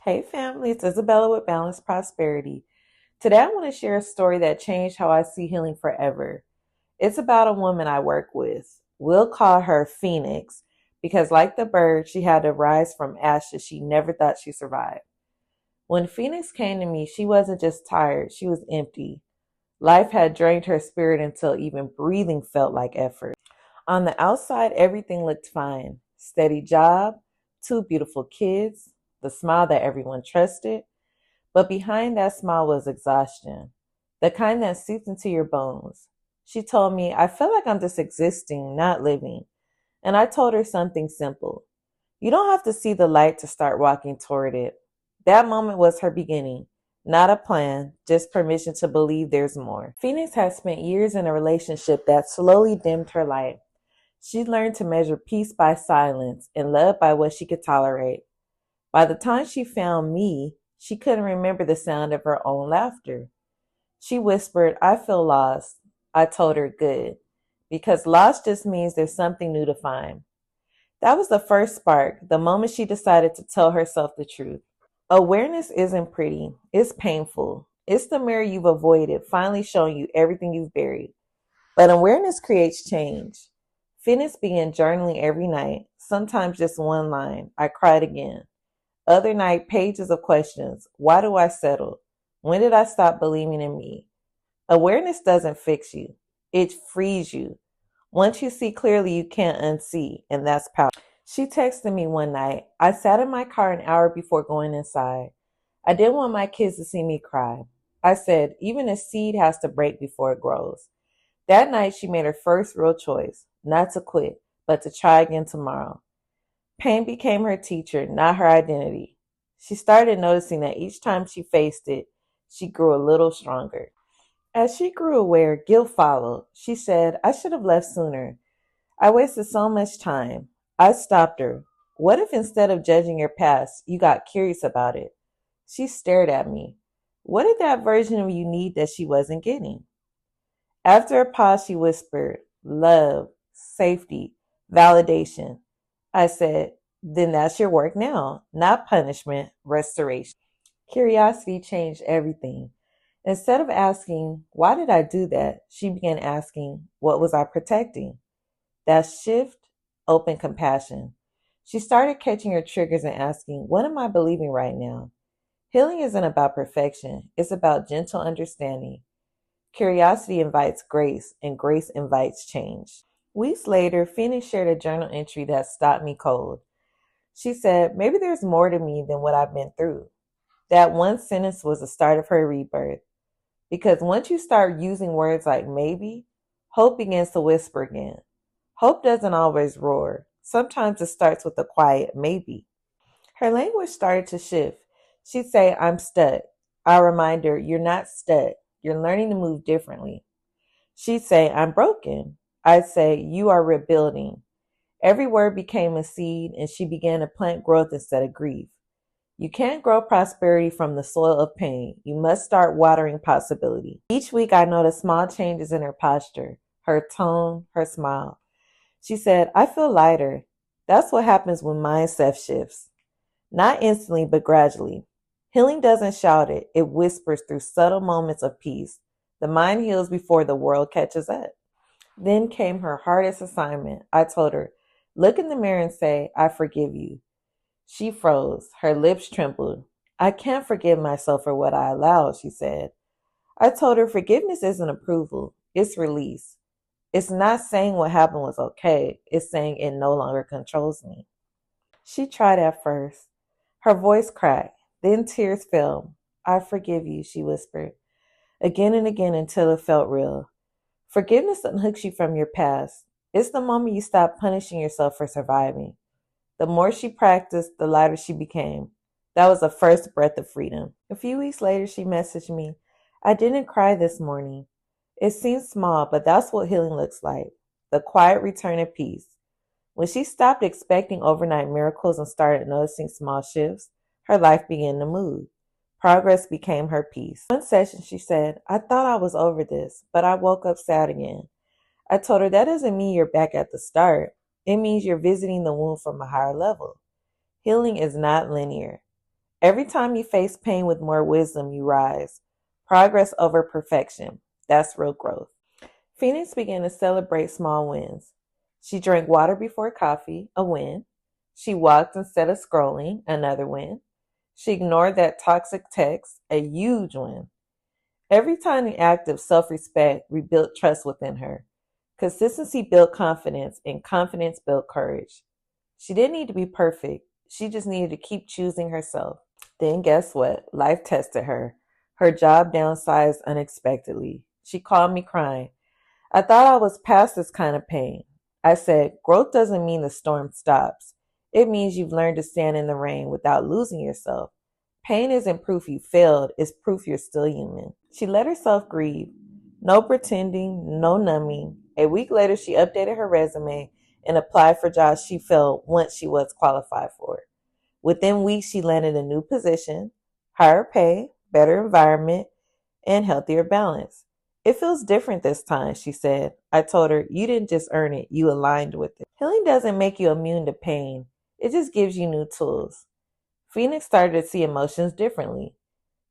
Hey family, it's Isabella with Boundless Prosperity. Today I want to share a story that changed how I see healing forever. It's about a woman I work with. We'll call her Phoenix because, like the bird, she had to rise from ashes she never thought she survived. When Phoenix came to me, she wasn't just tired, she was empty. Life had drained her spirit until even breathing felt like effort. On the outside, everything looked fine. Steady job, two beautiful kids, the smile that everyone trusted. But behind that smile was exhaustion, the kind that seeps into your bones. She told me, I feel like I'm just existing, not living. And I told her something simple. You don't have to see the light to start walking toward it. That moment was her beginning. Not a plan, just permission to believe there's more. Phoenix had spent years in a relationship that slowly dimmed her light. She learned to measure peace by silence and love by what she could tolerate. By the time she found me, she couldn't remember the sound of her own laughter. She whispered, I feel lost. I told her, good, because lost just means there's something new to find. That was the first spark, the moment she decided to tell herself the truth. Awareness isn't pretty, it's painful. It's the mirror you've avoided, finally showing you everything you've buried. But awareness creates change. Phoenix began journaling every night, sometimes just one line. I cried again. Other night, pages of questions. Why do I settle? When did I stop believing in me? Awareness doesn't fix you. It frees you. Once you see clearly, you can't unsee, and that's power. She texted me one night. I sat in my car an hour before going inside. I didn't want my kids to see me cry. I said, even a seed has to break before it grows. That night, she made her first real choice, not to quit, but to try again tomorrow. Pain became her teacher, not her identity. She started noticing that each time she faced it, she grew a little stronger. As she grew aware, guilt followed. She said, I should have left sooner. I wasted so much time. I stopped her. What if instead of judging your past, you got curious about it? She stared at me. What did that version of you need that she wasn't getting? After a pause, she whispered, love, safety, validation. I said, then that's your work now, not punishment, restoration. Curiosity changed everything. Instead of asking, why did I do that? She began asking, what was I protecting? That shift opened compassion. She started catching her triggers and asking, what am I believing right now? Healing isn't about perfection, it's about gentle understanding. Curiosity invites grace, and grace invites change. Weeks later, Phoenix shared a journal entry that stopped me cold. She said, maybe there's more to me than what I've been through. That one sentence was the start of her rebirth. Because once you start using words like maybe, hope begins to whisper again. Hope doesn't always roar. Sometimes it starts with a quiet maybe. Her language started to shift. She'd say, I'm stuck. I remind her, you're not stuck. You're learning to move differently. She'd say, I'm broken. I'd say, you are rebuilding. Every word became a seed, and she began to plant growth instead of grief. You can't grow prosperity from the soil of pain. You must start watering possibility. Each week, I noticed small changes in her posture, her tone, her smile. She said, I feel lighter. That's what happens when mindset shifts. Not instantly, but gradually. Healing doesn't shout it, it whispers through subtle moments of peace. The mind heals before the world catches up. Then came her hardest assignment. I told her, look in the mirror and say, I forgive you. She froze. Her lips trembled. I can't forgive myself for what I allowed, she said. I told her forgiveness isn't approval, it's release. It's not saying what happened was okay, it's saying it no longer controls me. She tried at first. Her voice cracked. Then tears fell. I forgive you, she whispered, again and again until it felt real. Forgiveness unhooks you from your past. It's the moment you stop punishing yourself for surviving. The more she practiced, the lighter she became. That was the first breath of freedom. A few weeks later, she messaged me, I didn't cry this morning. It seems small, but that's what healing looks like. The quiet return of peace. When she stopped expecting overnight miracles and started noticing small shifts, her life began to move. Progress became her peace. One session, she said, I thought I was over this, but I woke up sad again. I told her that doesn't mean you're back at the start. It means you're visiting the wound from a higher level. Healing is not linear. Every time you face pain with more wisdom, you rise. Progress over perfection. That's real growth. Phoenix began to celebrate small wins. She drank water before coffee, a win. She walked instead of scrolling, another win. She ignored that toxic text, a huge win. Every tiny act of self respect rebuilt trust within her. Consistency built confidence, and confidence built courage. She didn't need to be perfect. She just needed to keep choosing herself. Then guess what? Life tested her. Her job downsized unexpectedly. She called me crying. I thought I was past this kind of pain. I said, growth doesn't mean the storm stops. It means you've learned to stand in the rain without losing yourself. Pain isn't proof you failed, it's proof you're still human. She let herself grieve. No pretending, no numbing. A week later, she updated her resume and applied for jobs she felt once she was qualified for. Within weeks, she landed a new position, higher pay, better environment, and healthier balance. It feels different this time, she said. I told her, you didn't just earn it, you aligned with it. Healing doesn't make you immune to pain. It just gives you new tools. Phoenix started to see emotions differently.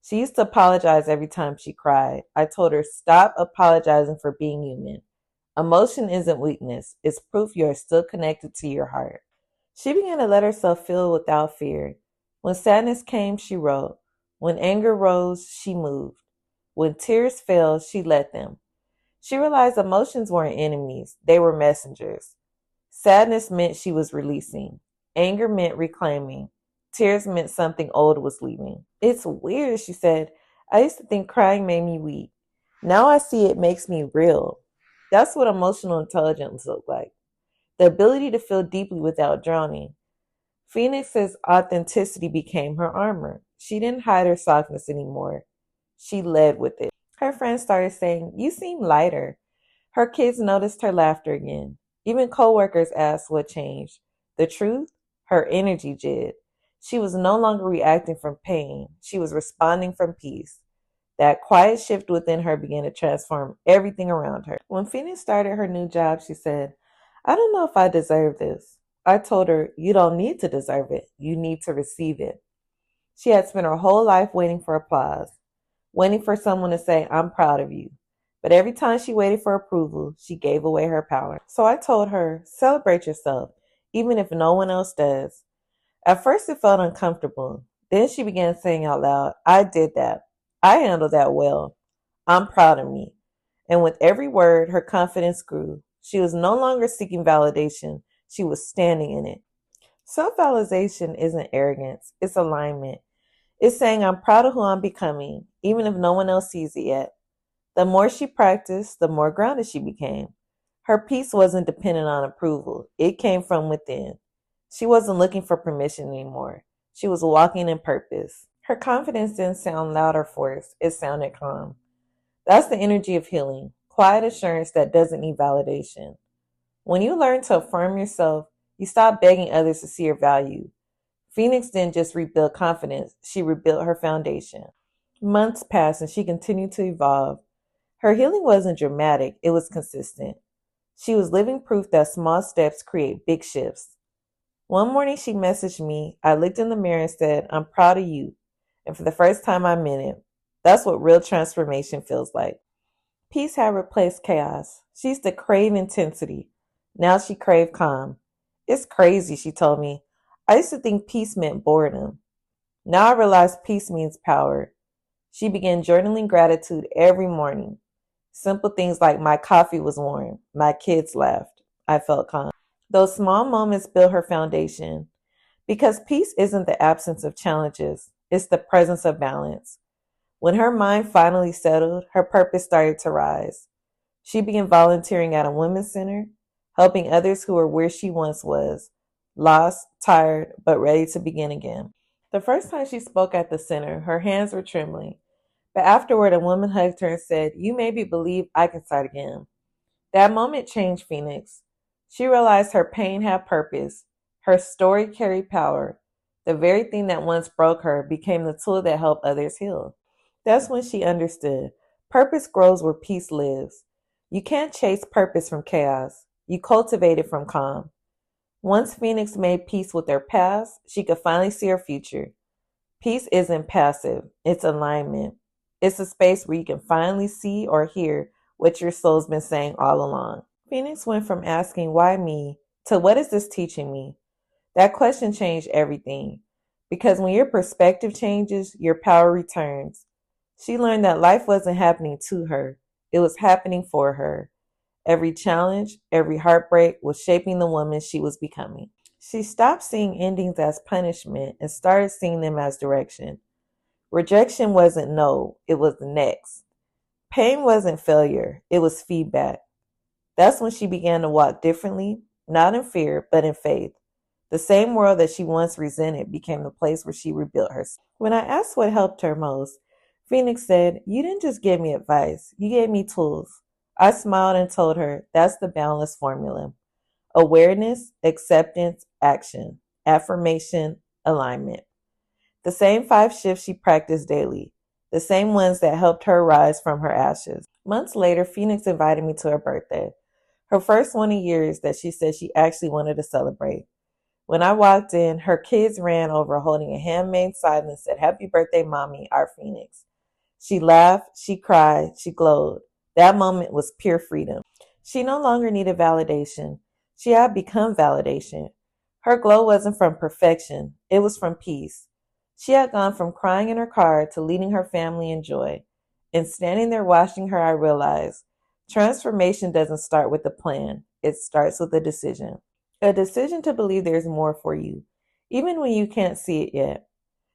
She used to apologize every time she cried. I told her, stop apologizing for being human. Emotion isn't weakness. It's proof you are still connected to your heart. She began to let herself feel without fear. When sadness came, she wrote. When anger rose, she moved. When tears fell, she let them. She realized emotions weren't enemies. They were messengers. Sadness meant she was releasing. Anger meant reclaiming. Tears meant something old was leaving. It's weird, she said. I used to think crying made me weak. Now I see it makes me real. That's what emotional intelligence looks like. The ability to feel deeply without drowning. Phoenix's authenticity became her armor. She didn't hide her softness anymore. She led with it. Her friends started saying, you seem lighter. Her kids noticed her laughter again. Even coworkers asked what changed. The truth? Her energy did. She was no longer reacting from pain. She was responding from peace. That quiet shift within her began to transform everything around her. When Phoenix started her new job, she said, I don't know if I deserve this. I told her, you don't need to deserve it. You need to receive it. She had spent her whole life waiting for applause, waiting for someone to say, I'm proud of you. But every time she waited for approval, she gave away her power. So I told her, celebrate yourself, even if no one else does. At first, it felt uncomfortable. Then she began saying out loud, I did that. I handled that well. I'm proud of me. And with every word, her confidence grew. She was no longer seeking validation. She was standing in it. Self-validation isn't arrogance. It's alignment. It's saying I'm proud of who I'm becoming, even if no one else sees it yet. The more she practiced, the more grounded she became. Her peace wasn't dependent on approval. It came from within. She wasn't looking for permission anymore. She was walking in purpose. Her confidence didn't sound loud or forced. It sounded calm. That's the energy of healing. Quiet assurance that doesn't need validation. When you learn to affirm yourself, you stop begging others to see your value. Phoenix didn't just rebuild confidence, she rebuilt her foundation. Months passed and she continued to evolve. Her healing wasn't dramatic, it was consistent. She was living proof that small steps create big shifts. One morning she messaged me. I looked in the mirror and said, I'm proud of you. And for the first time I meant it. That's what real transformation feels like. Peace had replaced chaos. She used to crave intensity. Now she craved calm. It's crazy, she told me. I used to think peace meant boredom. Now I realize peace means power. She began journaling gratitude every morning. Simple things like my coffee was warm, my kids laughed. I felt calm. Those small moments built her foundation. Because peace isn't the absence of challenges, it's the presence of balance. When her mind finally settled, her purpose started to rise. She began volunteering at a women's center, helping others who were where she once was, lost, tired, but ready to begin again. The first time she spoke at the center, her hands were trembling. But afterward, a woman hugged her and said, you made me believe I can start again. That moment changed Phoenix. She realized her pain had purpose. Her story carried power. The very thing that once broke her became the tool that helped others heal. That's when she understood. Purpose grows where peace lives. You can't chase purpose from chaos. You cultivate it from calm. Once Phoenix made peace with her past, she could finally see her future. Peace isn't passive, it's alignment. It's a space where you can finally see or hear what your soul's been saying all along. Phoenix went from asking, why me, to what is this teaching me? That question changed everything. Because when your perspective changes, your power returns. She learned that life wasn't happening to her, it was happening for her. Every challenge, every heartbreak was shaping the woman she was becoming. She stopped seeing endings as punishment and started seeing them as direction. Rejection wasn't no, it was next. Pain wasn't failure, it was feedback. That's when she began to walk differently, not in fear, but in faith. The same world that she once resented became the place where she rebuilt herself. When I asked what helped her most, Phoenix said, you didn't just give me advice, you gave me tools. I smiled and told her, that's the Boundless formula. Awareness, acceptance, action, affirmation, alignment. The same 5 shifts she practiced daily, the same ones that helped her rise from her ashes. Months later, Phoenix invited me to her birthday, her first one in years that she said she actually wanted to celebrate. When I walked in, her kids ran over holding a handmade sign that said, Happy birthday, Mommy, our Phoenix. She laughed, she cried, she glowed. That moment was pure freedom. She no longer needed validation. She had become validation. Her glow wasn't from perfection, it was from peace. She had gone from crying in her car to leading her family in joy. And standing there watching her, I realized transformation doesn't start with a plan, it starts with a decision. A decision to believe there's more for you, even when you can't see it yet.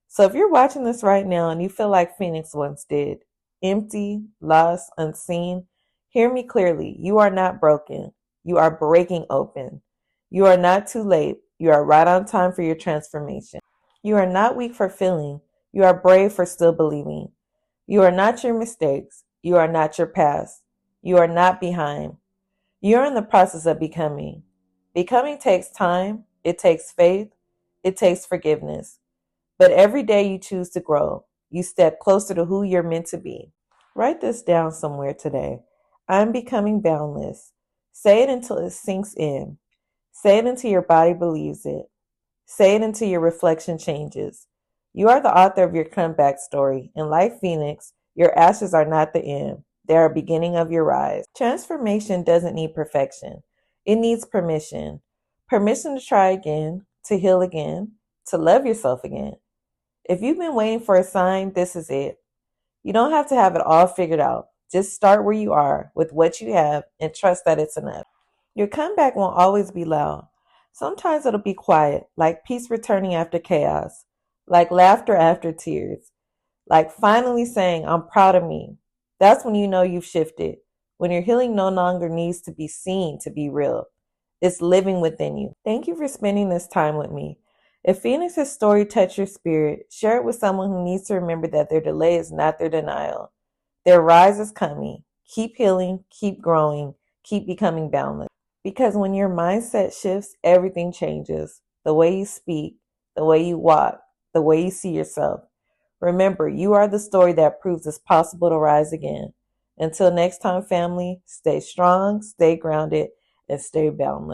So if you're watching this right now and you feel like Phoenix once did, empty, lost, unseen, hear me clearly. You are not broken. You are breaking open. You are not too late. You are right on time for your transformation. You are not weak for feeling. You are brave for still believing. You are not your mistakes. You are not your past. You are not behind. You are in the process of becoming. Becoming takes time. It takes faith. It takes forgiveness. But every day you choose to grow, you step closer to who you're meant to be. Write this down somewhere today. I'm becoming boundless. Say it until it sinks in. Say it until your body believes it. Say it until your reflection changes. You are the author of your comeback story, and like Phoenix, your ashes are not the end. They are a beginning of your rise. Transformation doesn't need perfection. It needs permission. Permission to try again, to heal again, to love yourself again. If you've been waiting for a sign, this is it. You don't have to have it all figured out. Just start where you are with what you have and trust that it's enough. Your comeback won't always be loud. Sometimes it'll be quiet, like peace returning after chaos, like laughter after tears, like finally saying, I'm proud of me. That's when you know you've shifted, when your healing no longer needs to be seen to be real. It's living within you. Thank you for spending this time with me. If Phoenix's story touched your spirit, share it with someone who needs to remember that their delay is not their denial. Their rise is coming. Keep healing, keep growing, keep becoming boundless. Because when your mindset shifts, everything changes. The way you speak, the way you walk, the way you see yourself. Remember, you are the story that proves it's possible to rise again. Until next time, family, stay strong, stay grounded, and stay boundless.